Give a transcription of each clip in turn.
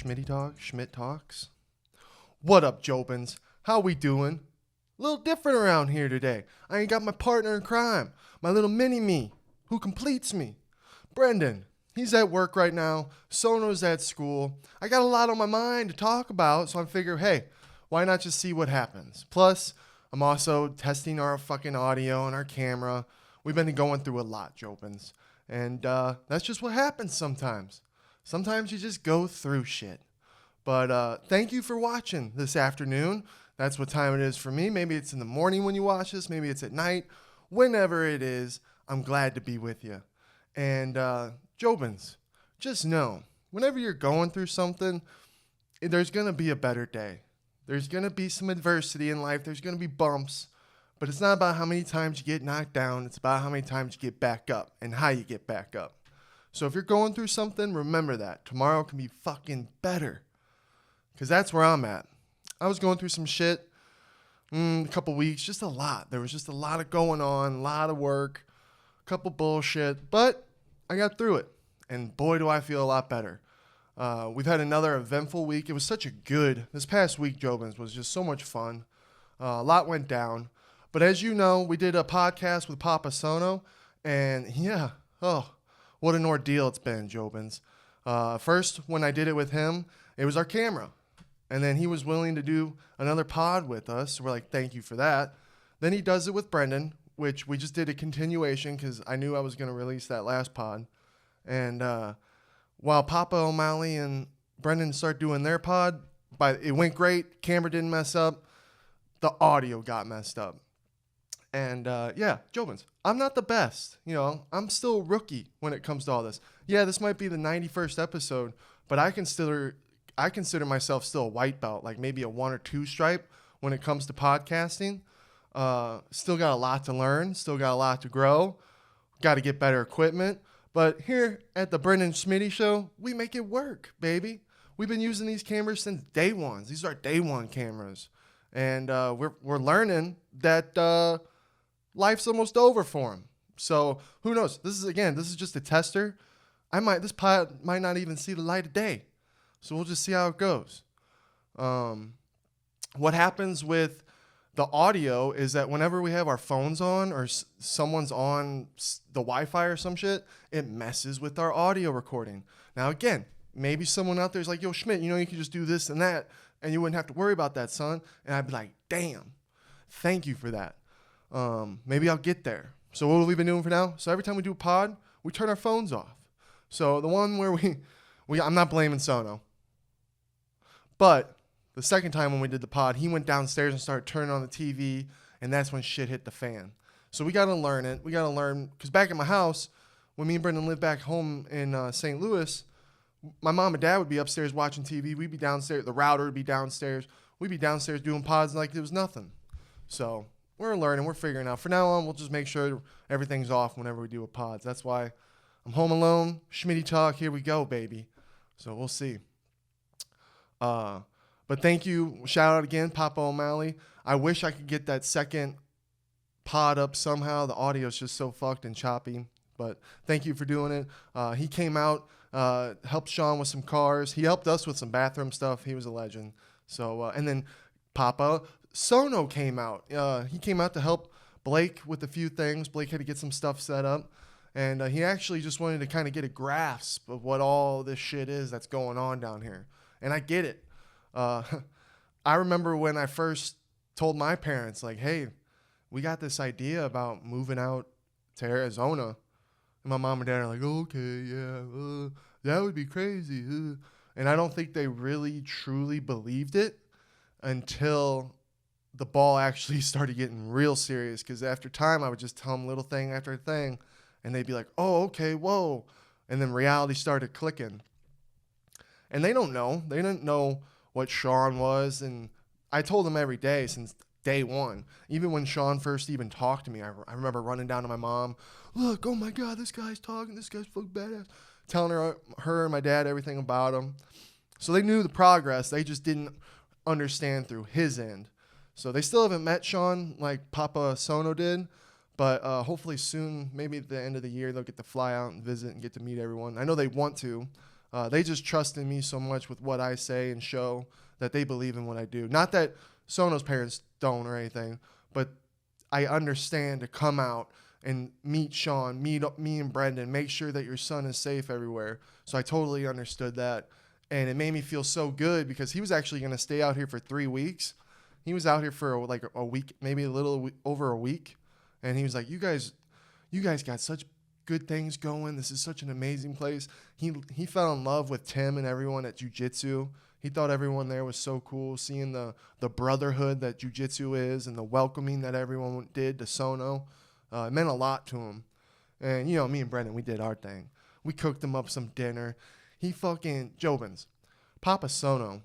Schmitty Talk, Schmitt Talks. What up, Jobins? How we doing? A little different around here today. I ain't got my partner in crime, my little mini-me, who completes me. Brenden, he's at work right now. Sono's at school. I got a lot on my mind to talk about, so I figure, hey, why not just see what happens? Plus, I'm also testing our fucking audio and our camera. We've been going through a lot, Jobins. And that's just what happens sometimes. Sometimes you just go through shit. But thank you for watching this afternoon. That's what time it is for me. Maybe it's in the morning when you watch this. Maybe it's at night. Whenever it is, I'm glad to be with you. And Jobins, just know, whenever you're going through something, there's going to be a better day. There's going to be some adversity in life. There's going to be bumps. But it's not about how many times you get knocked down. It's about how many times you get back up and how you get back up. So if you're going through something, remember that. Tomorrow can be fucking better. Because that's where I'm at. I was going through some shit a couple weeks. Just a lot. There was just a lot of going on. A lot of work. A couple bullshit. But I got through it. And boy, do I feel a lot better. We've had another eventful week. It was such a good... This past week, Jobins, was just so much fun. A lot went down. But as you know, we did a podcast with Papa Sono. And yeah, what an ordeal it's been, Jobins. First, when I did it with him, it was our camera. And then he was willing to do another pod with us. So we're like, thank you for that. Then he does it with Brenden, which we just did a continuation because I knew I was going to release that last pod. And while Papa OMalley and Brenden start doing their pod, it went great. Camera didn't mess up. The audio got messed up. And yeah, Jobins, I'm not the best. You know, I'm still a rookie when it comes to all this. Yeah, this might be the 91st episode, but I consider myself still a white belt, like maybe a 1 or 2 stripe when it comes to podcasting. Still got a lot to learn. Still got a lot to grow. Got to get better equipment. But here at the Brenden Schmitty Show, we make it work, baby. We've been using these cameras since day one. These are day one cameras. And we're learning that life's almost over for them. So who knows? This is just a tester. This pod might not even see the light of day. So we'll just see how it goes. What happens with the audio is that whenever we have our phones on or someone's on the Wi-Fi or some shit, it messes with our audio recording. Now, again, maybe someone out there is like, yo, Schmitt, you know, you can just do this and that, and you wouldn't have to worry about that, son. And I'd be like, damn, thank you for that. Maybe I'll get there. So what have we been doing for now? So every time we do a pod, we turn our phones off. So the one where I'm not blaming Sono. But the second time when we did the pod, he went downstairs and started turning on the TV, and that's when shit hit the fan. So we got to learn it. We got to learn, because back at my house, when me and Brenden lived back home in St. Louis, my mom and dad would be upstairs watching TV. We'd be downstairs. The router would be downstairs. We'd be downstairs doing pods like there was nothing. So we're learning. We're figuring out. From now on, we'll just make sure everything's off whenever we do a pods. That's why I'm home alone. Schmitty Talk. Here we go, baby. So we'll see. But thank you. Shout out again, Papa OMalley. I wish I could get that second pod up somehow. The audio is just so fucked and choppy. But thank you for doing it. He came out, helped Sean with some cars. He helped us with some bathroom stuff. He was a legend. So and then Papa Sono came out. He came out to help Blake with a few things. Blake had to get some stuff set up. And he actually just wanted to kind of get a grasp of what all this shit is that's going on down here. And I get it. I remember when I first told my parents, like, hey, we got this idea about moving out to Arizona. And my mom and dad are like, okay, yeah, that would be crazy. And I don't think they really, truly believed it until the ball actually started getting real serious. Because after time, I would just tell them little thing after thing. And they'd be like, oh, okay, whoa. And then reality started clicking. And they don't know. They didn't know what Sean was. And I told them every day since day one. Even when Sean first even talked to me, I remember running down to my mom. Look, oh my God, this guy's talking. This guy's fucking badass. Telling her and my dad everything about him. So they knew the progress. They just didn't understand through his end. So they still haven't met Sean like Papa Sono did. But hopefully soon, maybe at the end of the year, they'll get to fly out and visit and get to meet everyone. I know they want to. They just trust in me so much with what I say and show that they believe in what I do. Not that Sono's parents don't or anything, but I understand to come out and meet Sean, meet me and Brenden, make sure that your son is safe everywhere. So I totally understood that. And it made me feel so good because he was actually going to stay out here for 3 weeks. He was out here for like a week, maybe a little over a week. And he was like, you guys got such good things going. This is such an amazing place. He fell in love with Tim and everyone at jiu-jitsu. He thought everyone there was so cool, seeing the brotherhood that jiu-jitsu is and the welcoming that everyone did to Sono. It meant a lot to him. And, you know, me and Brenden, we did our thing. We cooked him up some dinner. He fucking, Jobins, Papa Sono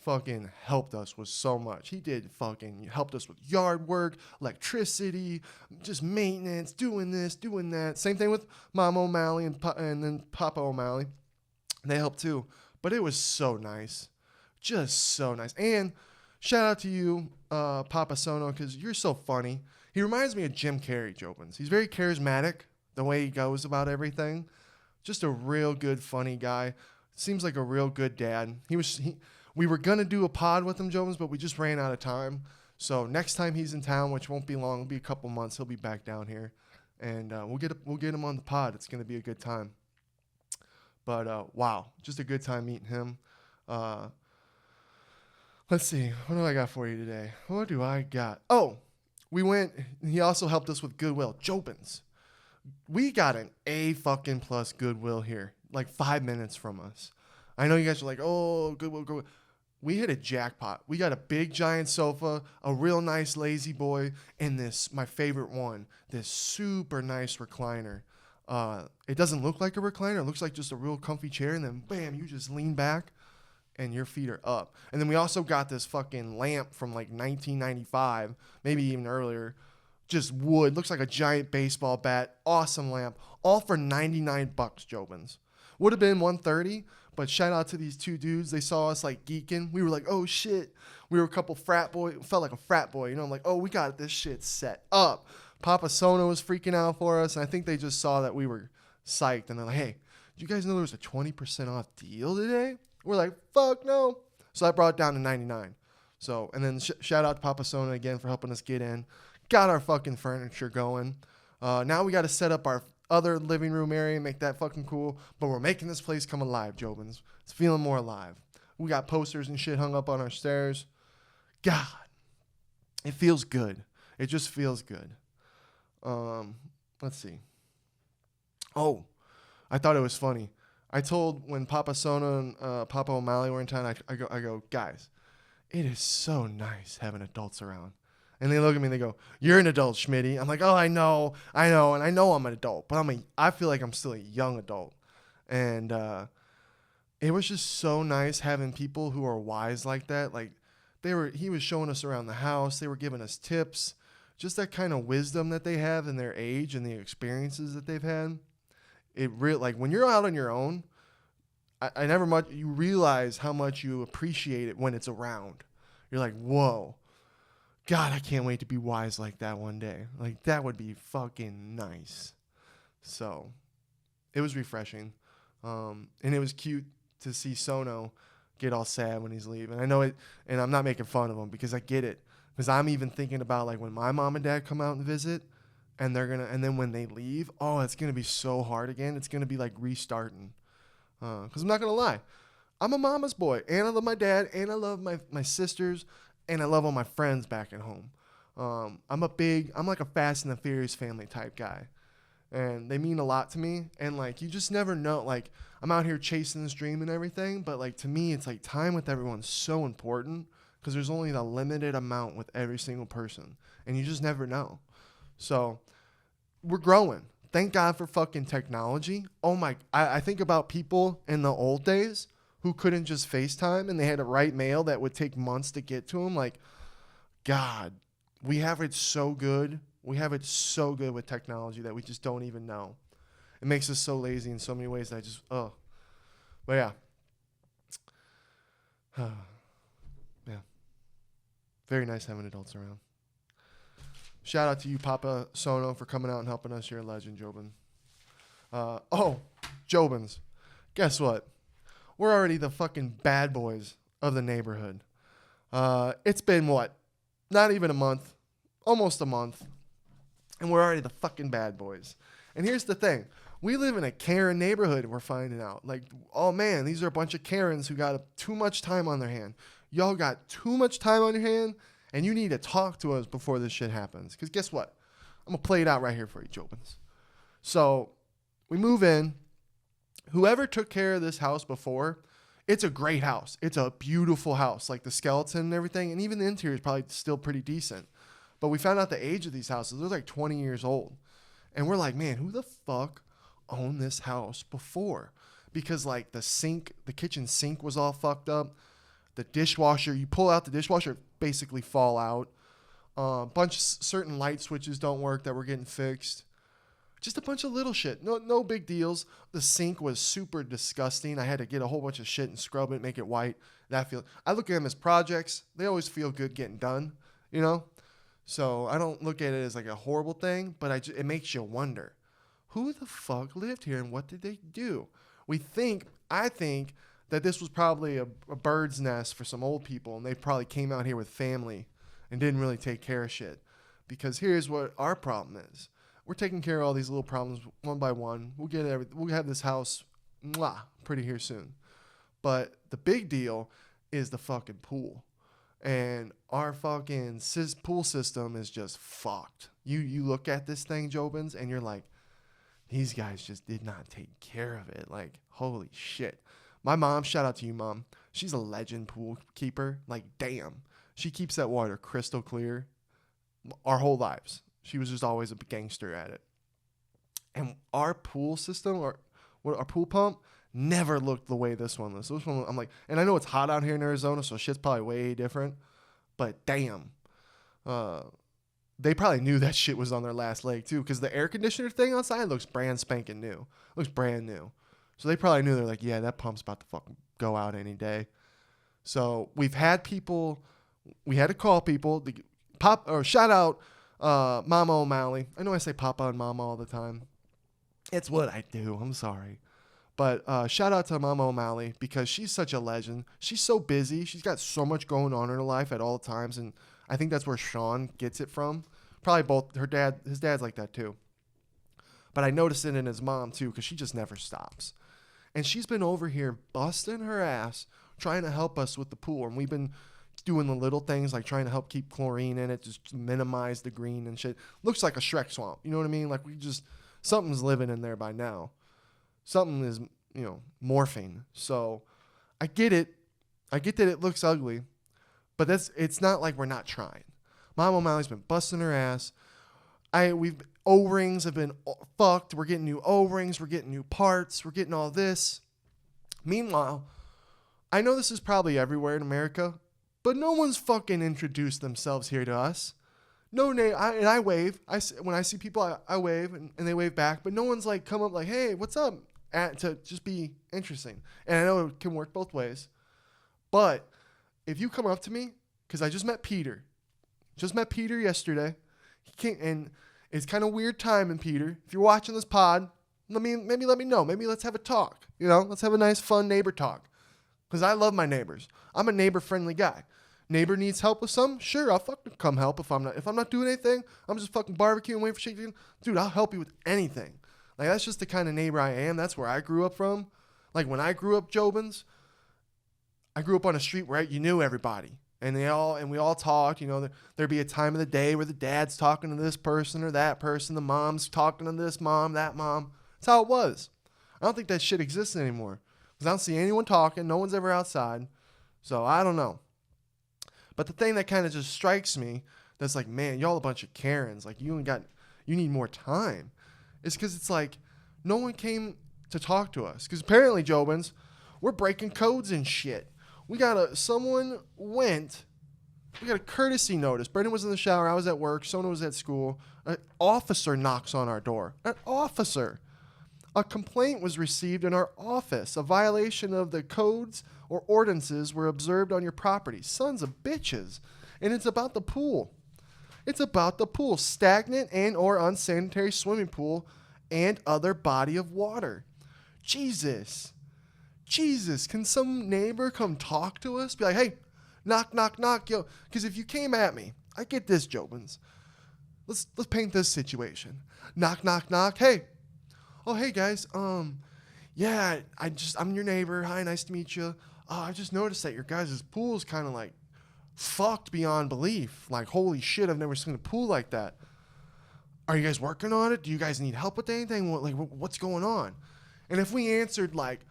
fucking helped us with so much. He did fucking helped us with yard work, electricity, just maintenance, doing this, doing that. Same thing with Mom OMalley and then Papa OMalley. They helped too. But it was so nice. Just so nice. And shout out to you, Papa Sono, because you're so funny. He reminds me of Jim Carrey, Jobins. He's very charismatic, the way he goes about everything. Just a real good, funny guy. Seems like a real good dad. We were going to do a pod with him, Jobins, but we just ran out of time. So next time he's in town, which won't be long, it'll be a couple months, he'll be back down here. And we'll get him on the pod. It's going to be a good time. But, wow, just a good time meeting him. Let's see. What do I got for you today? What do I got? Oh, he also helped us with Goodwill. Jobins. We got an A++ Goodwill here, like 5 minutes from us. I know you guys are like, oh, Goodwill. We hit a jackpot. We got a big giant sofa, a real nice lazy boy, and this, my favorite one, this super nice recliner. It doesn't look like a recliner. It looks like just a real comfy chair, and then bam, you just lean back and your feet are up. And then we also got this fucking lamp from like 1995, maybe even earlier. Just wood, looks like a giant baseball bat. Awesome lamp, all for $99, Jobins. Would have been $130, but shout out to these two dudes. They saw us like geeking. We were like, oh shit. We were a couple frat boy. Felt like a frat boy, you know. I'm like, oh, we got this shit set up. Papa Sono was freaking out for us, and I think they just saw that we were psyched, and they're like, hey, did you guys know there was a 20% off deal today? We're like, fuck no. So I brought it down to $99. So, and then shout out to Papa Sono again for helping us get in. Got our fucking furniture going. Now we got to set up our other living room area and make that fucking cool. But we're making this place come alive, Jobins. It's feeling more alive. We got posters and shit hung up on our stairs. God, it feels good. It just feels good. Let's see. Oh, I thought it was funny. I told when Papa Sono and Papa OMalley were in town, I go, guys, it is so nice having adults around. And they look at me and they go, you're an adult, Schmitty. I'm like, oh, I know. And I know I'm an adult, but I feel like I'm still a young adult. And it was just so nice having people who are wise like that. Like he was showing us around the house. They were giving us tips. Just that kind of wisdom that they have in their age and the experiences that they've had. It really, like when you're out on your own, you realize how much you appreciate it when it's around. You're like, whoa, God, I can't wait to be wise like that one day. Like that would be fucking nice. So it was refreshing. And it was cute to see Sono get all sad when he's leaving. I know it, and I'm not making fun of him because I get it. Because I'm even thinking about like when my mom and dad come out and visit, and then when they leave, oh, it's gonna be so hard again. It's gonna be like restarting. Because I'm not gonna lie, I'm a mama's boy, and I love my dad, and I love my sisters, and I love all my friends back at home. I'm like a Fast and the Furious family type guy, and they mean a lot to me. And like you just never know. Like I'm out here chasing this dream and everything, but like to me, it's like time with everyone's so important because there's only the limited amount with every single person, and you just never know. So we're growing. Thank God for fucking technology. Oh my, I think about people in the old days who couldn't just FaceTime and they had to write mail that would take months to get to them. Like, God, we have it so good. We have it so good with technology that we just don't even know. It makes us so lazy in so many ways that But yeah. Yeah. Very nice having adults around. Shout out to you, Papa Sono, for coming out and helping us. You're a legend, Jobin. Jobins. Guess what? we're already the fucking bad boys of the neighborhood. It's been what? Not even a month. Almost a month. And we're already the fucking bad boys. And here's the thing. We live in a Karen neighborhood, we're finding out. Like, oh man, these are a bunch of Karens who got too much time on their hand. Y'all got too much time on your hand, and you need to talk to us before this shit happens. Because guess what? I'm going to play it out right here for you, Jobins. So, we move in. Whoever took care of this house before, it's a great house. It's a beautiful house. Like the skeleton and everything, and even the interior is probably still pretty decent. But we found out the age of these houses. They're like 20 years old. And we're like, man, who the fuck owned this house before? Because like the kitchen sink was all fucked up. The dishwasher, you pull out the dishwasher, basically fall out. Bunch of certain light switches don't work that were getting fixed. Just a bunch of little shit. No big deals. The sink was super disgusting. I had to get a whole bunch of shit and scrub it, make it white. I look at them as projects. They always feel good getting done, you know? So I don't look at it as like a horrible thing, but it makes you wonder, who the fuck lived here and what did they do? I think that this was probably a bird's nest for some old people, and they probably came out here with family and didn't really take care of shit. Because here's what our problem is. We're taking care of all these little problems one by one. We'll have this house pretty here soon. But the big deal is the fucking pool. And our fucking pool system is just fucked. You look at this thing, Jobins, and you're like, these guys just did not take care of it. Like, holy shit. My mom, shout out to you, Mom. She's a legend pool keeper. Like, damn. She keeps that water crystal clear our whole lives. She was just always a gangster at it. And our pool system, our pool pump, never looked the way this one was. This one, I'm like, and I know it's hot out here in Arizona, so shit's probably way different. But damn, they probably knew that shit was on their last leg too, because the air conditioner thing outside looks brand spanking new. Looks brand new. So they probably knew. They're like, yeah, that pump's about to fucking go out any day. So we had to call people. Shout out Mama OMalley. I know I say Papa and Mama all the time. It's what I do. I'm sorry. But shout out to Mama OMalley because she's such a legend. She's so busy. She's got so much going on in her life at all times. And I think that's where Sean gets it from. Probably both. His dad's like that too. But I noticed it in his mom too because she just never stops. And she's been over here busting her ass trying to help us with the pool. And we've been doing the little things like trying to help keep chlorine in it, just to minimize the green and shit. Looks like a Shrek swamp. You know what I mean? Like something's living in there by now. Something is, morphing. So I get it. I get that it looks ugly, but it's not like we're not trying. Mom OMalley's been busting her ass. O-rings have been fucked. We're getting new O-rings. We're getting new parts. We're getting all this. Meanwhile, I know this is probably everywhere in America, but no one's fucking introduced themselves here to us. No name. I wave. When I see people, I wave and they wave back, but no one's like come up like, hey, what's up? To just be interesting. And I know it can work both ways. But if you come up to me, because I just met Peter. Just met Peter yesterday. He came, and it's kind of weird timing, Peter. If you're watching this pod, maybe let me know. Maybe let's have a talk. Let's have a nice, fun neighbor talk. Because I love my neighbors. I'm a neighbor-friendly guy. Neighbor needs help with something? Sure, I'll fucking come help. If I'm not doing anything, I'm just fucking barbecuing, waiting for shit to do. Dude, I'll help you with anything. Like, that's just the kind of neighbor I am. That's where I grew up from. Like, when I grew up, Jobins, I grew up on a street where you knew everybody. And we all talked. There'd be a time of the day where the dad's talking to this person or that person. The mom's talking to this mom, that mom. That's how it was. I don't think that shit exists anymore. Because I don't see anyone talking. No one's ever outside. So, I don't know. But the thing that kind of just strikes me, that's like, man, y'all a bunch of Karens. Like, you need more time. It's because it's like, no one came to talk to us. Because apparently, Jobins, we're breaking codes and shit. We got a courtesy notice. Brenden was in the shower. I was at work. Sona was at school. An officer knocks on our door. An officer. A complaint was received in our office. A violation of the codes or ordinances were observed on your property. Sons of bitches. And it's about the pool. It's about the pool. Stagnant and or unsanitary swimming pool and other body of water. Jesus. Jesus, can some neighbor come talk to us? Be like, hey, knock, knock, knock, yo. Because if you came at me, I get this, Jobins. Let's paint this situation. Knock, knock, knock. Hey. Oh, hey, guys. Yeah, I'm your neighbor. Hi, nice to meet you. I just noticed that your guys' pool is kind of like fucked beyond belief. Like, holy shit, I've never seen a pool like that. Are you guys working on it? Do you guys need help with anything? What's going on? And if we answered like,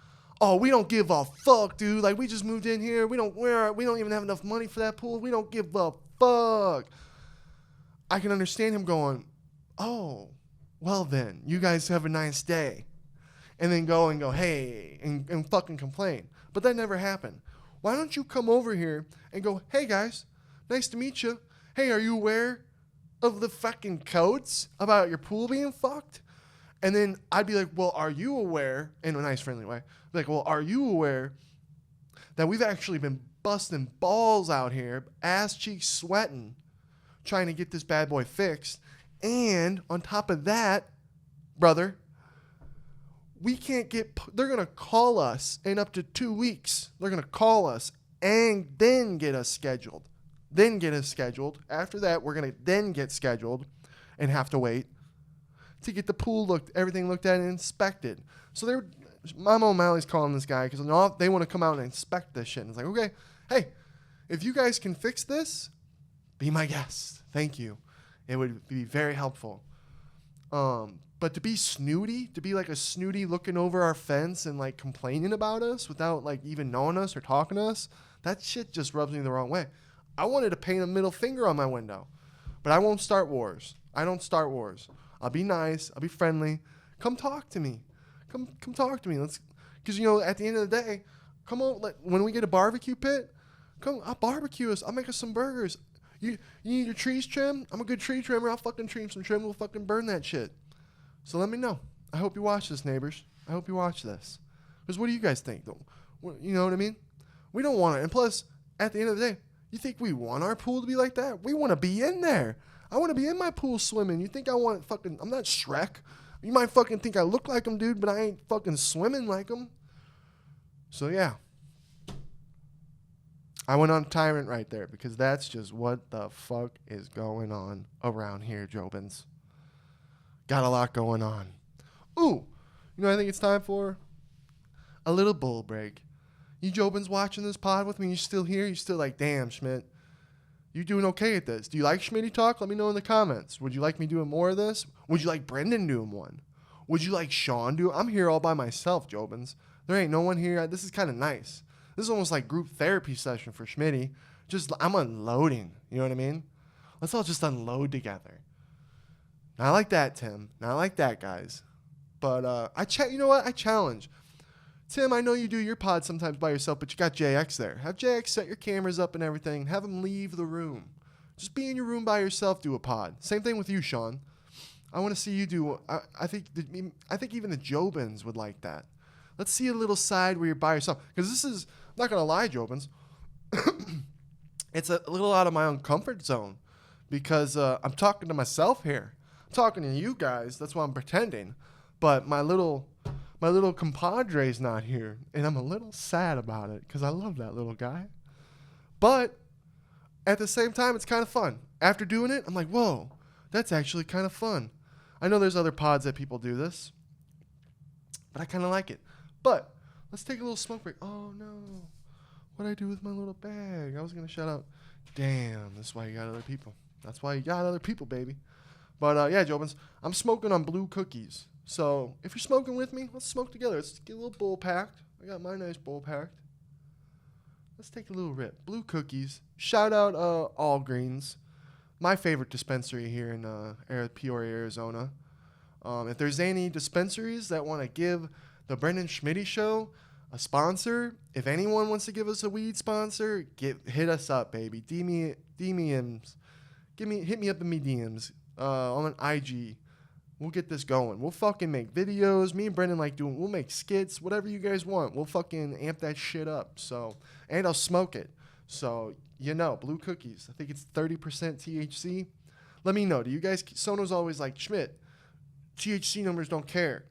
oh, we don't give a fuck, dude. Like, we just moved in here. We don't even have enough money for that pool. We don't give a fuck. I can understand him going, oh, well then, you guys have a nice day. And then go, hey, and fucking complain. But that never happened. Why don't you come over here and go, hey guys, nice to meet you. Hey, are you aware of the fucking codes about your pool being fucked? And then I'd be like, well, are you aware, in a nice friendly way, like, well, are you aware that we've actually been busting balls out here, ass cheeks sweating, trying to get this bad boy fixed. And on top of that, brother, we can't they're going to call us in up to 2 weeks. They're going to call us and then get us scheduled. After that, we're going to then get scheduled and have to wait to get the pool everything looked at and inspected. So my OMalley's calling this guy because they want to come out and inspect this shit. And it's like, okay, hey, if you guys can fix this, be my guest. Thank you. It would be very helpful. But to be snooty, to be like a snooty looking over our fence and like complaining about us without like even knowing us or talking to us, that shit just rubs me the wrong way. I wanted to paint a middle finger on my window, but I won't start wars. I don't start wars. I'll be nice. I'll be friendly. Come talk to me. Come talk to me. Because at the end of the day, come on. When we get a barbecue pit, I'll barbecue us. I'll make us some burgers. You need your trees trimmed? I'm a good tree trimmer. I'll fucking trim some trim. We'll fucking burn that shit. So let me know. I hope you watch this, neighbors. I hope you watch this. Because what do you guys think? You know what I mean? We don't want it. And plus, at the end of the day, you think we want our pool to be like that? We want to be in there. I want to be in my pool swimming. You think I want fucking... I'm not Shrek. You might fucking think I look like him, dude, but I ain't fucking swimming like him. So, yeah. I went on a tyrant right there because that's just what the fuck is going on around here, Jobins. Got a lot going on. Ooh, I think it's time for a little bull break. You Jobins watching this pod with me, you still here? You still like, damn, Schmitt, you doing okay at this? Do you like Schmitty Talk? Let me know in the comments. Would you like me doing more of this? Would you like Brenden doing one? Would you like Sean do it? I'm here all by myself, Jobins. There ain't no one here. This is kind of nice. This is almost like group therapy session for Schmitty. I'm unloading. You know what I mean? Let's all just unload together. Not like that, Tim. Not like that, guys. But you know what? I challenge. Tim, I know you do your pod sometimes by yourself, but you got JX there. Have JX set your cameras up and everything. Have him leave the room. Just be in your room by yourself, do a pod. Same thing with you, Sean. I want to see you do... I think even the Jobins would like that. Let's see a little side where you're by yourself. Because this is... I'm not going to lie, Jobins. It's a little out of my own comfort zone. Because I'm talking to myself here. I'm talking to you guys. That's why I'm pretending. But my little compadre's not here. And I'm a little sad about it. Because I love that little guy. But at the same time, it's kind of fun. After doing it, I'm like, whoa, that's actually kind of fun. I know there's other pods that people do this. But I kind of like it. But let's take a little smoke break. Oh, no. What'd I do with my little bag? I was going to shout out. Damn, that's why you got other people. That's why you got other people, baby. But, yeah, Jobins, I'm smoking on blue cookies. So if you're smoking with me, let's smoke together. Let's get a little bowl packed. I got my nice bowl packed. Let's take a little rip. Blue cookies. Shout out All Greens. My favorite dispensary here in Peoria, Arizona. If there's any dispensaries that want to give the Brenden Schmitty Show a sponsor, if anyone wants to give us a weed sponsor, hit us up, baby. DMs. Hit me up in me DMs on IG. We'll get this going. We'll fucking make videos. Me and Brenden we'll make skits, whatever you guys want. We'll fucking amp that shit up. So, and I'll smoke it. So, blue cookies. I think it's 30% THC. Let me know. Do you guys, Sono's always like, Schmitt, THC numbers don't care.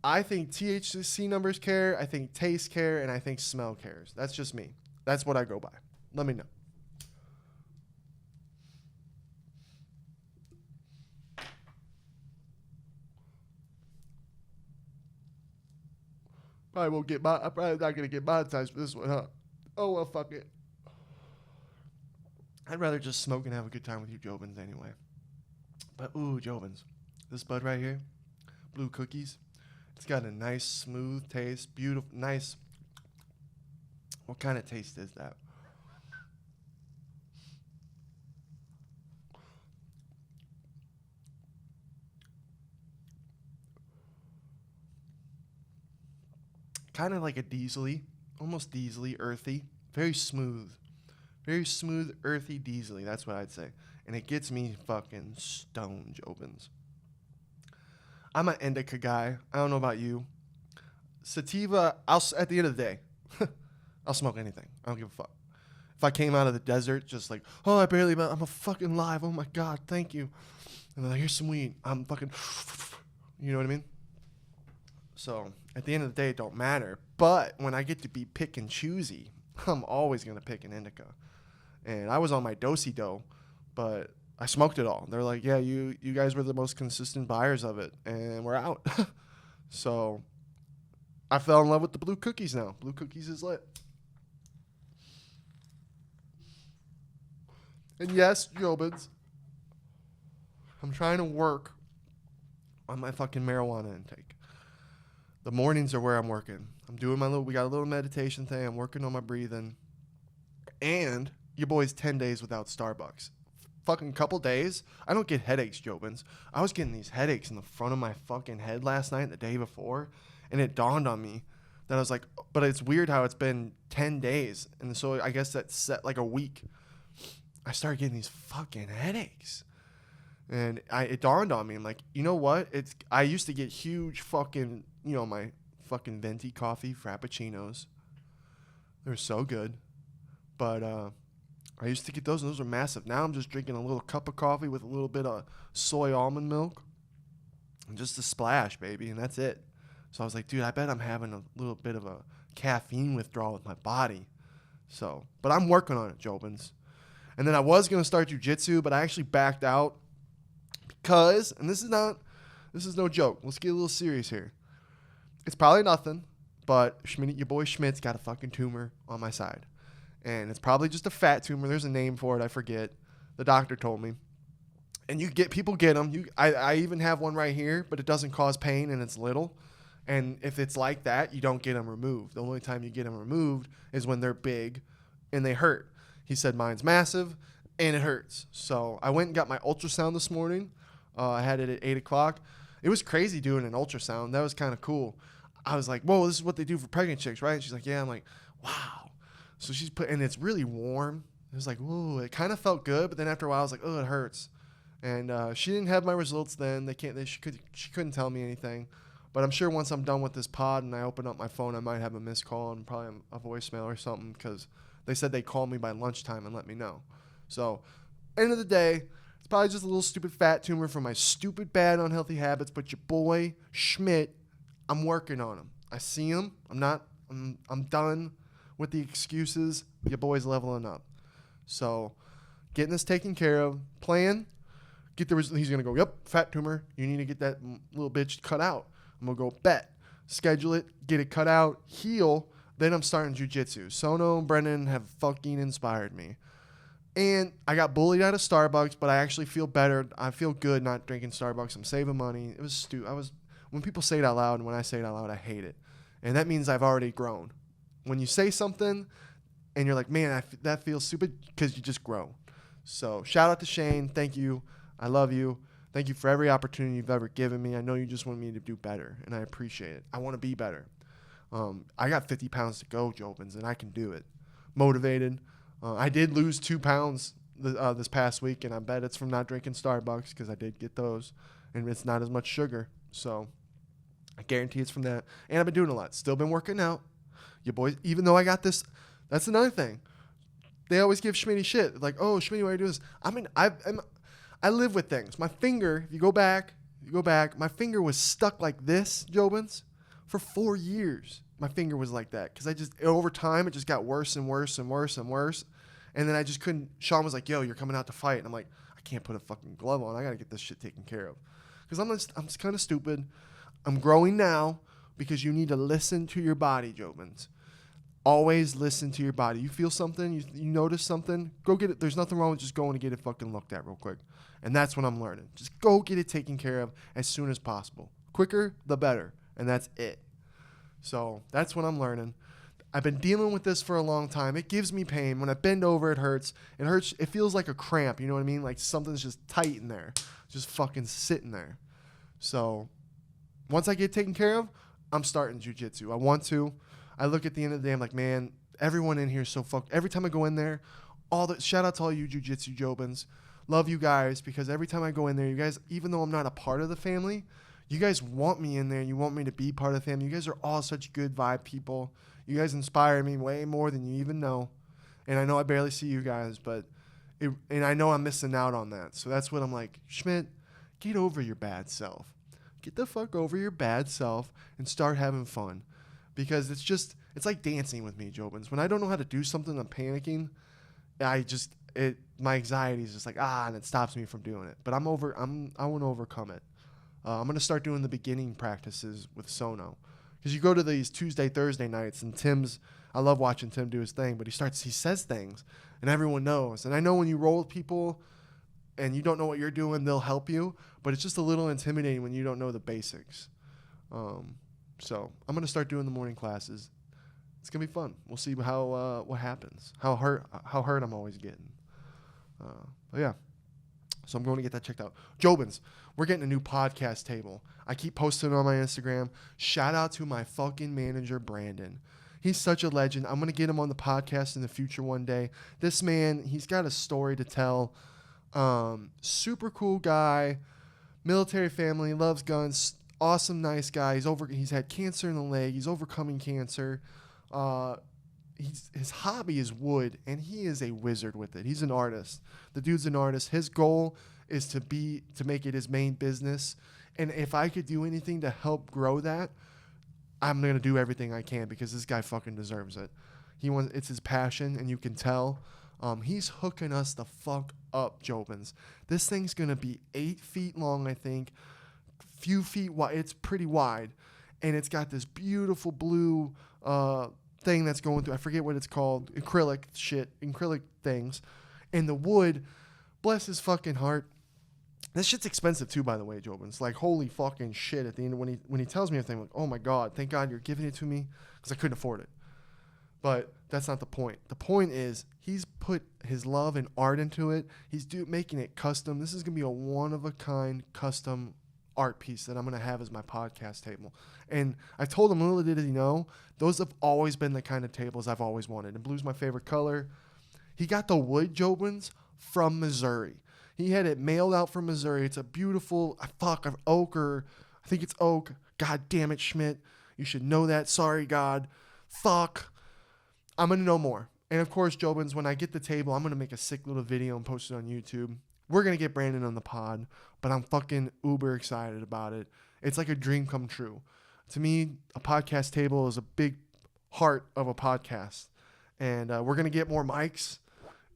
I think THC numbers care. I think taste care, and I think smell cares. That's just me. That's what I go by. Let me know. I'm probably not gonna get monetized for this one, huh? Oh well, fuck it. I'd rather just smoke and have a good time with you, Jobins, anyway. But ooh, Jobins, this bud right here, blue cookies. It's got a nice, smooth taste, beautiful, nice. What kind of taste is that? Kind of like a diesely, almost diesely, earthy, very smooth. Very smooth, earthy, diesely. That's what I'd say. And it gets me fucking stoned, Jobins. I'm an indica guy. I don't know about you. Sativa, at the end of the day, I'll smoke anything. I don't give a fuck. If I came out of the desert, just like, oh, I'm a fucking live. Oh my God, thank you. And then here's some weed. I'm fucking, you know what I mean? So at the end of the day, it don't matter. But when I get to be pick and choosy, I'm always going to pick an indica. And I was on my do-si-do, but I smoked it all. They're like, yeah, you guys were the most consistent buyers of it, and we're out. So I fell in love with the blue cookies now. Blue cookies is lit. And yes, Jobins, I'm trying to work on my fucking marijuana intake. The mornings are where I'm working. We got a little meditation thing. I'm working on my breathing. And your boy's 10 days without Starbucks. Fucking couple days. I don't get headaches, Jobins. I was getting these headaches in the front of my fucking head last night and the day before. And it dawned on me that I was like, but it's weird how it's been 10 days. And so I guess that's set like a week. I started getting these fucking headaches. And it dawned on me. I'm like, you know what? I used to get huge fucking, my fucking venti coffee frappuccinos. They were so good. But I used to get those, and those were massive. Now I'm just drinking a little cup of coffee with a little bit of soy almond milk. And just a splash, baby, and that's it. So I was like, dude, I bet I'm having a little bit of a caffeine withdrawal with my body. So, but I'm working on it, Jobins. And then I was going to start jujitsu, but I actually backed out because, and this is no joke. Let's get a little serious here. It's probably nothing, but your boy Schmitt's got a fucking tumor on my side. And it's probably just a fat tumor. There's a name for it. I forget. The doctor told me. And people get them. I even have one right here, but it doesn't cause pain and it's little. And if it's like that, you don't get them removed. The only time you get them removed is when they're big and they hurt. He said mine's massive and it hurts. So I went and got my ultrasound this morning. I had it at 8 o'clock. It was crazy doing an ultrasound. That was kind of cool. I was like, whoa, this is what they do for pregnant chicks, right? And she's like, yeah. I'm like, wow. So and it's really warm. It was like, whoa, it kind of felt good. But then after a while, I was like, oh, it hurts. And she didn't have my results then. She couldn't tell me anything. But I'm sure once I'm done with this pod and I open up my phone, I might have a missed call and probably a voicemail or something because they said they'd call me by lunchtime and let me know. So, end of the day, it's probably just a little stupid fat tumor from my stupid, bad, unhealthy habits. But your boy, Schmitt, I'm working on him. I see him. I'm done with the excuses. Your boy's leveling up. So, getting this taken care of. Plan. He's going to go, yep, fat tumor. You need to get that little bitch cut out. I'm going to go bet. Schedule it. Get it cut out. Heal. Then I'm starting jiu-jitsu. Sono and Brenden have fucking inspired me. And I got bullied out of Starbucks, but I actually feel better. I feel good not drinking Starbucks. I'm saving money. It was stupid. When people say it out loud and when I say it out loud, I hate it. And that means I've already grown. When you say something and you're like, man, that feels stupid, because you just grow. So shout out to Shane. Thank you. I love you. Thank you for every opportunity you've ever given me. I know you just want me to do better, and I appreciate it. I want to be better. I got 50 pounds to go, Jobins, and I can do it. Motivated. I did lose 2 pounds this past week, and I bet it's from not drinking Starbucks, because I did get those, and it's not as much sugar. So I guarantee it's from that. And I've been doing a lot. Still been working out. Your boys, even though I got this, that's another thing. They always give Schmitty shit. Like, oh, Schmitty, why are you doing this? I mean, I live with things. My finger, if you go back, You go back. My finger was stuck like this, Jobins, for 4 years. My finger was like that because over time, it just got worse and worse and worse and worse. And then I just couldn't. Sean was like, yo, you're coming out to fight. And I'm like, I can't put a fucking glove on. I got to get this shit taken care of. Because I'm just kind of stupid. I'm growing now because you need to listen to your body, Jobins. Always listen to your body. You feel something, you notice something, go get it. There's nothing wrong with just going to get it fucking looked at real quick. And that's what I'm learning. Just go get it taken care of as soon as possible. Quicker, the better. And that's it. So that's what I'm learning. I've been dealing with this for a long time. It gives me pain. When I bend over, it hurts. It hurts. It feels like a cramp. You know what I mean? Like something's just tight in there. Just fucking sitting there. So once I get taken care of, I'm starting jiu-jitsu. I want to. I look at the end of the day, I'm like, man, everyone in here is so fucked. Every time I go in there, shout out to all you jiu-jitsu Jobins. Love you guys because every time I go in there, you guys, even though I'm not a part of the family, you guys want me in there. You want me to be part of the family. You guys are all such good vibe people. You guys inspire me way more than you even know. And I know I barely see you guys, and I know I'm missing out on that. So that's what I'm like, Schmitt, get over your bad self. Get the fuck over your bad self and start having fun. Because it's like dancing with me, Jobins. When I don't know how to do something, I'm panicking. My anxiety is just like, and it stops me from doing it. But I want to overcome it. I'm going to start doing the beginning practices with Sono. Because you go to these Tuesday, Thursday nights, and I love watching Tim do his thing, but he says things, and everyone knows. And I know when you roll with people and you don't know what you're doing, they'll help you, but it's just a little intimidating when you don't know the basics. So I'm going to start doing the morning classes. It's going to be fun. We'll see what happens, how hurt I'm always getting. But yeah. So I'm going to get that checked out. Jobins, we're getting a new podcast table. I keep posting it on my Instagram. Shout out to my fucking manager, Brenden. He's such a legend. I'm going to get him on the podcast in the future one day. This man, he's got a story to tell. Super cool guy. Military family, loves guns. Awesome, nice guy. He's had cancer in the leg. He's overcoming cancer. His hobby is wood, and he is a wizard with it. He's an artist. The dude's an artist. His goal is to make it his main business. And if I could do anything to help grow that, I'm going to do everything I can because this guy fucking deserves it. It's his passion, and you can tell. He's hooking us the fuck up, Jobins. This thing's going to be 8 feet long, I think. Few feet wide. It's pretty wide. And it's got this beautiful blue thing that's going through. I forget what it's called. Acrylic things. And the wood, bless his fucking heart. This shit's expensive too, by the way, Jobins. Like, holy fucking shit. At the end, when he tells me everything, I'm like, oh my God, thank God you're giving it to me because I couldn't afford it. But that's not the point. The point is he's put his love and art into it. He's making it custom. This is going to be a one-of-a-kind custom art piece that I'm going to have as my podcast table. And I told him, little did he know, those have always been the kind of tables I've always wanted. And blue's my favorite color. He got the wood, Jobins, from Missouri. He had it mailed out from Missouri. It's a beautiful, oak, or I think it's oak. God damn it, Schmitt. You should know that. Sorry, God. Fuck. I'm going to know more. And of course, Jobins, when I get the table, I'm going to make a sick little video and post it on YouTube. We're going to get Brenden on the pod, but I'm fucking uber excited about it. It's like a dream come true. To me, a podcast table is a big heart of a podcast. And we're going to get more mics.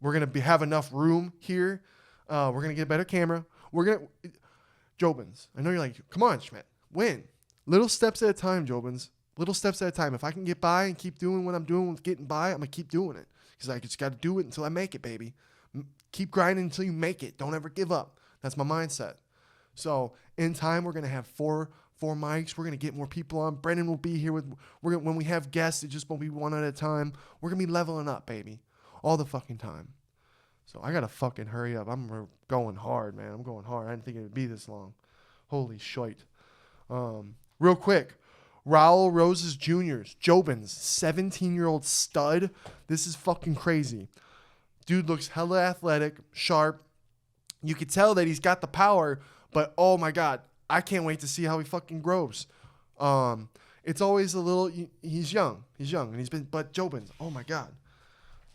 We're going to have enough room here. We're going to get a better camera. Jobins, I know you're like, come on, Schmitt, win. Little steps at a time, Jobins. Little steps at a time. If I can get by and keep doing what I'm doing with getting by, I'm going to keep doing it. Because I just got to do it until I make it, baby. Keep grinding until you make it. Don't ever give up. That's my mindset. So in time, we're going to have four mics. We're going to get more people on. Brenden will be here when we have guests, it just won't be one at a time. We're going to be leveling up, baby. All the fucking time. So I got to fucking hurry up. I'm going hard, man. I'm going hard. I didn't think it would be this long. Holy shite. Real quick. Raul Roses Jr.'s Jobins, 17-year-old stud. This is fucking crazy. Dude looks hella athletic, sharp. You could tell that he's got the power, but oh my God, I can't wait to see how he fucking grows. It's always a little, he's young, and but Jobins, oh my God.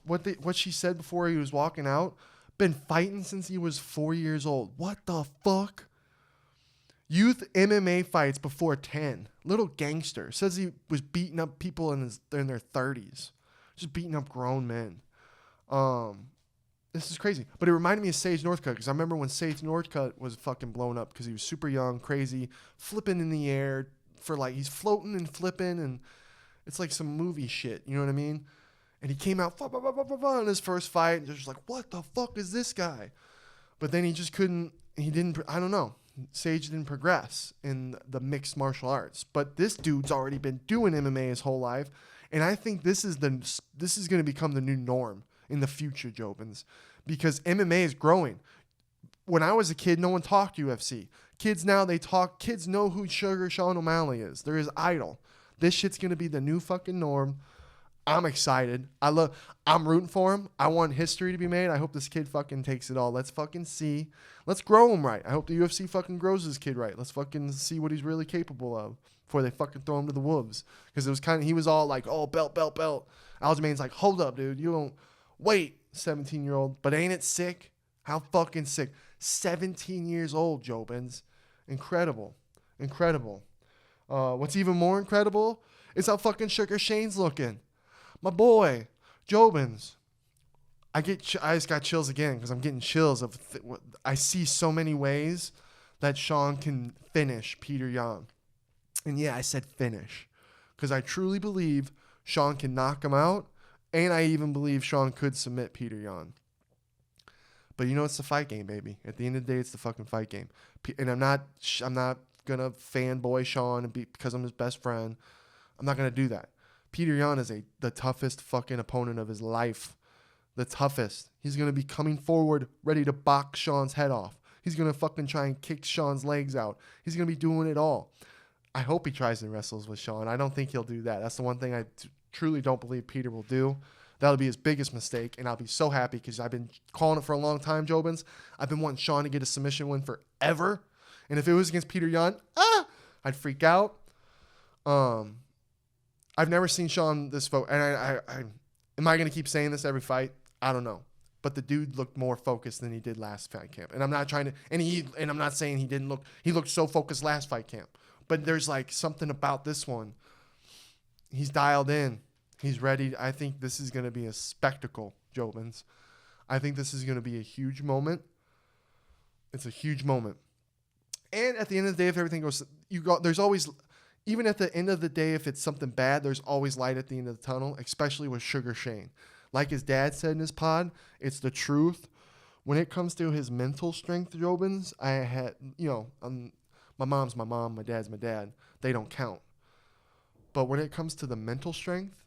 What she said before he was walking out, been fighting since he was 4 years old. What the fuck? Youth MMA fights before 10. Little gangster. Says he was beating up people in their 30s. Just beating up grown men. This is crazy. But it reminded me of Sage Northcutt, because I remember when Sage Northcutt was fucking blown up because he was super young, crazy, flipping in the air for like, he's floating and flipping, and it's like some movie shit. You know what I mean? And he came out in his first fight, and just like, what the fuck is this guy? But then he just couldn't, I don't know. Sage didn't progress in the mixed martial arts. But this dude's already been doing MMA his whole life. And I think this is going to become the new norm in the future, Jobins, because MMA is growing. When I was a kid, no one talked UFC. Kids now, they talk. Kids know who Sean O'Malley is. They're his idol. This shit's going to be the new fucking norm. I'm excited. I'm rooting for him. I want history to be made. I hope this kid fucking takes it all. Let's fucking see. Let's grow him right. I hope the UFC fucking grows this kid right. Let's fucking see what he's really capable of before they fucking throw him to the wolves. Because it was he was all like, oh, belt. Aljamain's like, hold up, dude. You don't wait, 17-year-old. But ain't it sick? How fucking sick. 17 years old, Jobins. Incredible. What's even more incredible is how fucking Sugar Shane's looking. My boy, Jobins. I just got chills again because I'm getting chills of I see so many ways that Sean can finish Peter Yan. And yeah, I said finish because I truly believe Sean can knock him out, and I even believe Sean could submit Peter Yan. But you know, it's the fight game, baby. At the end of the day, it's the fucking fight game. And I'm not gonna fanboy Sean because I'm his best friend. I'm not gonna do that. Peter Yan is the toughest fucking opponent of his life. The toughest. He's going to be coming forward ready to box Sean's head off. He's going to fucking try and kick Sean's legs out. He's going to be doing it all. I hope he tries and wrestles with Sean. I don't think he'll do that. That's the one thing I truly don't believe Peter will do. That'll be his biggest mistake, and I'll be so happy because I've been calling it for a long time, Jobins. I've been wanting Sean to get a submission win forever. And if it was against Peter Yan, I'd freak out. I've never seen Sean this focused, and I am I going to keep saying this every fight? I don't know, but the dude looked more focused than he did last fight camp, and I'm not trying to, and I'm not saying he didn't look. He looked so focused last fight camp, but there's like something about this one. He's dialed in. He's ready. I think this is going to be a spectacle, Jobins. I think this is going to be a huge moment. It's a huge moment, and at the end of the day, if everything goes, there's always. Even at the end of the day, if it's something bad, there's always light at the end of the tunnel, especially with Sugar Shane. Like his dad said in his pod, it's the truth. When it comes to his mental strength, Jobins, I had, my mom's my mom, my dad's my dad. They don't count. But when it comes to the mental strength,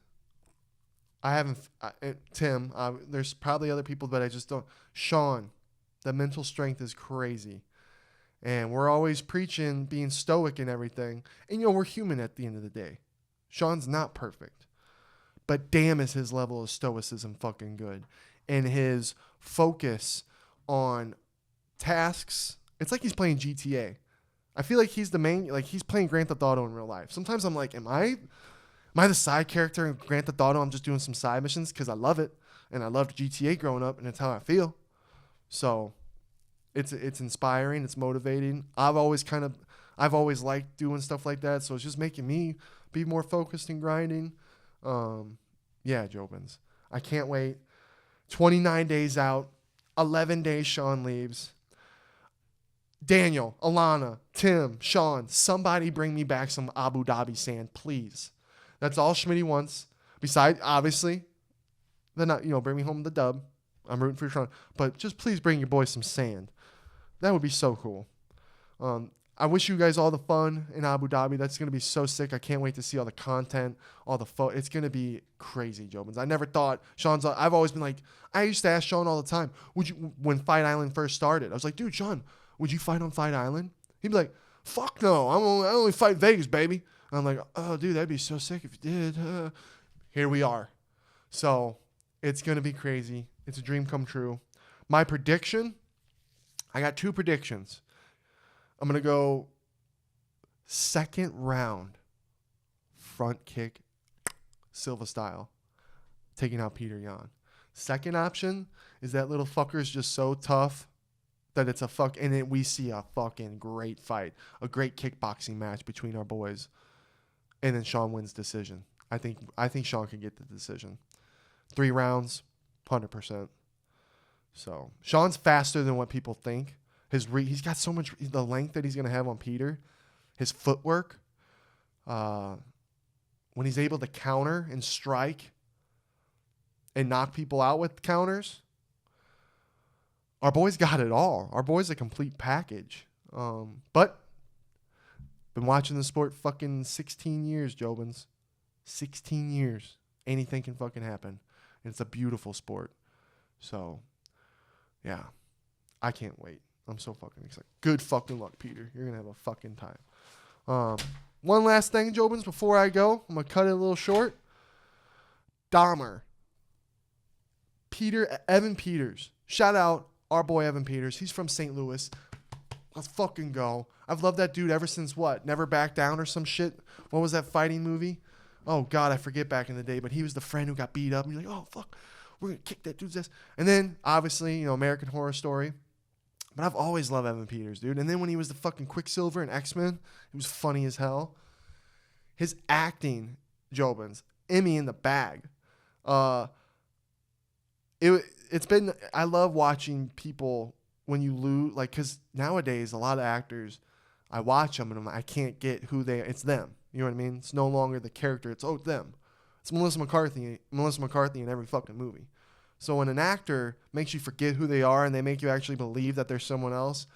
Tim, there's probably other people, but I just don't. Sean, the mental strength is crazy. And we're always preaching being stoic and everything. And, we're human at the end of the day. Sean's not perfect. But damn is his level of stoicism fucking good. And his focus on tasks. It's like he's playing GTA. I feel like he's the main, like he's playing Grand Theft Auto in real life. Sometimes I'm like, am I the side character in Grand Theft Auto? I'm just doing some side missions because I love it. And I loved GTA growing up, and it's how I feel. So it's inspiring. It's motivating. I've always liked doing stuff like that. So it's just making me be more focused and grinding. Yeah, Jobins. I can't wait. 29 days out. 11 days Sean leaves. Daniel, Alana, Tim, Sean, somebody bring me back some Abu Dhabi sand, please. That's all Schmitty wants. Besides, obviously, bring me home the dub. I'm rooting for Sean. But just please bring your boy some sand. That would be so cool. I wish you guys all the fun in Abu Dhabi. That's going to be so sick. I can't wait to see all the content, all the photos. It's going to be crazy, Jobins. I never thought I've always been like, I used to ask Sean all the time, when Fight Island first started, I was like, dude, Sean, would you fight on Fight Island? He'd be like, fuck no. I only fight Vegas, baby. And I'm like, oh, dude, that'd be so sick if you did. Here we are. So it's going to be crazy. It's a dream come true. My prediction, I got 2 predictions. I'm going to go second round, front kick, Silva style, taking out Peter Yan. Second option is that little fucker's just so tough that it's and then we see a fucking great fight, a great kickboxing match between our boys, and then Sean wins decision. I think Sean can get the decision. 3 rounds, 100%. So Sean's faster than what people think. He's got so much, the length that he's gonna have on Peter, his footwork, when he's able to counter and strike and knock people out with counters. Our boy's got it all. Our boy's a complete package. But been watching the sport fucking 16 years, Jobins. 16 years. Anything can fucking happen. And it's a beautiful sport. So, yeah. I can't wait. I'm so fucking excited. Good fucking luck, Peter. You're going to have a fucking time. One last thing, Jobins, before I go. I'm going to cut it a little short. Dahmer. Evan Peters. Shout out our boy Evan Peters. He's from St. Louis. Let's fucking go. I've loved that dude ever since what? Never Back Down or some shit? What was that fighting movie? Oh, God, I forget back in the day. But he was the friend who got beat up. And you're like, oh, fuck. We're going to kick that dude's ass. And then, obviously, American Horror Story. But I've always loved Evan Peters, dude. And then when he was the fucking Quicksilver in X-Men, he was funny as hell. His acting, Jobins, Emmy in the bag. I love watching people when you lose, like, because nowadays a lot of actors, I watch them and I'm like, I can't get it's them. You know what I mean? It's no longer the character. It's them. It's Melissa McCarthy in every fucking movie. So when an actor makes you forget who they are and they make you actually believe that they're someone else,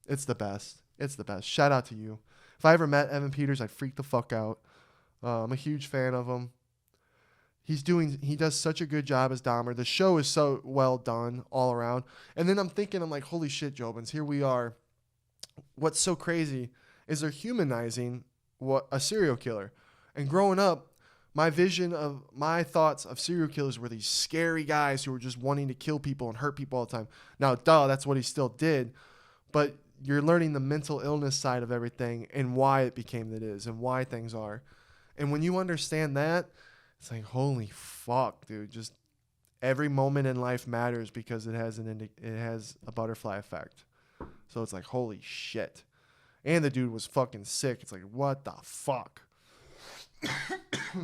it's the best. It's the best. Shout out to you. If I ever met Evan Peters, I'd freak the fuck out. I'm a huge fan of him. He does such a good job as Dahmer. The show is so well done all around. And then I'm like, holy shit, Jobins, here we are. What's so crazy is they're humanizing a serial killer. And growing up, my thoughts of serial killers were these scary guys who were just wanting to kill people and hurt people all the time. Now, that's what he still did. But you're learning the mental illness side of everything and why it became that it is and why things are. And when you understand that, it's like, holy fuck, dude. Just every moment in life matters because it has a butterfly effect. So it's like, holy shit. And the dude was fucking sick. It's like, what the fuck?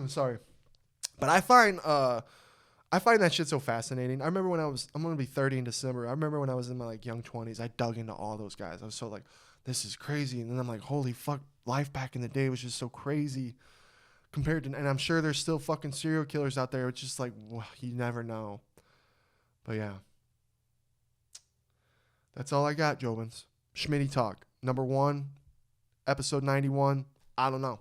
Sorry. But I find that shit so fascinating. I remember I'm going to be 30 in December. I remember when I was in my young 20s, I dug into all those guys. I was so like, this is crazy. And then I'm like, holy fuck, life back in the day was just so crazy. And I'm sure there's still fucking serial killers out there. It's just like, well, you never know. But yeah. That's all I got, Jobins. Schmitty Talk. Number 1, episode 91. I don't know.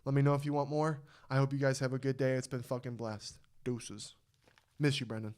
Let me know if you want more. I hope you guys have a good day. It's been fucking blessed. Deuces. Miss you, Brenden.